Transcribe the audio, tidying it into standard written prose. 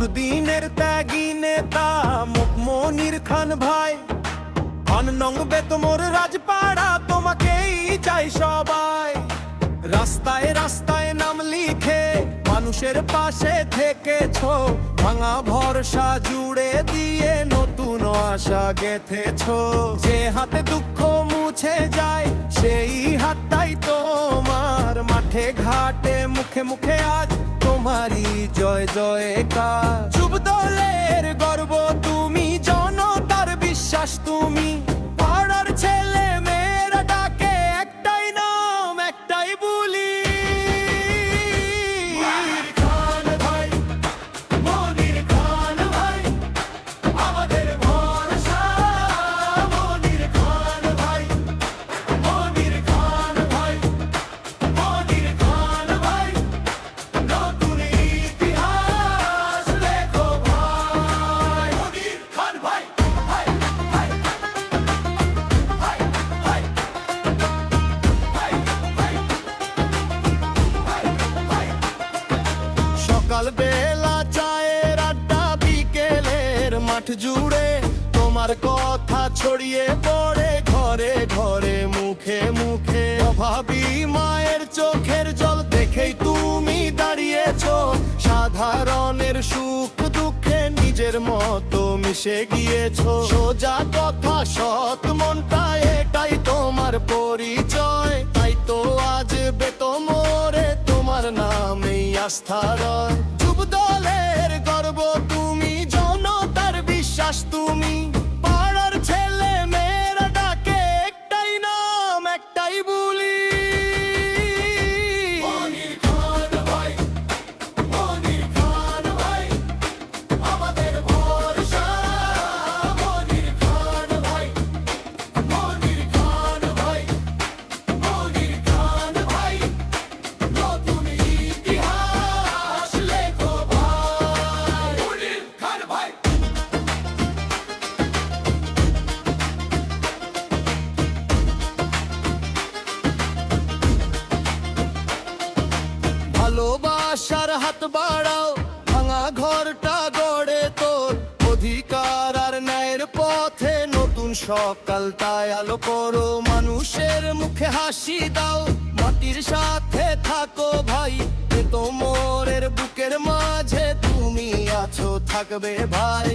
দুর্দিনের ত্যাগী নেতা মনির খান ভাই। ৫ বেতমোর রাজপাড়া, তোমাকেই চাই সবাই। রাস্তায় রাস্তায় নাম লিখে মানুষের পাশে থেকেছো, ভাঙা ভরসা জুড়ে দিয়ে নতুন আশা গেথেছো। যে হাতে দুঃখ মুছে যায় সেই হাতটাই তোমার, মাঠে ঘাটে মুখে মুখে আজ তোমারই জয় জয়কার। যুব দলের গর্ব তুমি, জনতার বিশ্বাস তুমি, পাড়ার ছেলে মেয়েরা ডাকে একটাই নাম একটাই বুলি। মনির খান ভাই, মনির খান ভাই, আমাদের ভরসা। মনির খান ভাই, মনির খান ভাই, মনির খান ভাই, নতুন ইতিহাস লেখো ভাই। মনির খান ভাই, ভাই ভাই ভাই ভাই ভাই ভাই ভাই। সকাল বেলা চায়ের আড্ডা, বিকেলের মাঠ জুড়ে তোমার কথা ছড়িয়ে পড়ে ঘরে ঘরে মুখে মুখে। অভাবী মায়ের চোখের জল দেখেই তুমি দাঁড়িয়েছো, সাধারণের সুখ দুঃখে নিজের মতো মিশে গিয়েছো। সোজা কথা সৎ মনটা, এটাই তোমার পরিচয়। তাই তো আজ বেতমোরে তোমার নামেই আস্থা রয়। যুব দলের গর্ব তুমি, জনতার বিশ্বাস তুমি, পাড়ার ছেলে মেয়েরা ডাকে একটাই নাম একটাই বুলি। মনির খান ভাই, মনির খান ভাই, আমাদের ভরসা। মনির খান ভাই, মনির খান ভাই, মনির খান ভাই, নতুন ইতিহাস লেখো ভাই। মনির খান ভাই। ভালোবাসার হাত বাড়াও, ভাঙা ঘরটা গড়ে তোর। অধিকার আর ন্যায়ের পথে নতুন সকালটায় আলো করো। মানুষের মুখে হাসি দাও, মাটির সাথে থাকো ভাই। বেতমোরের বুকের মাঝে তুমি আছো, থাকবে ভাই।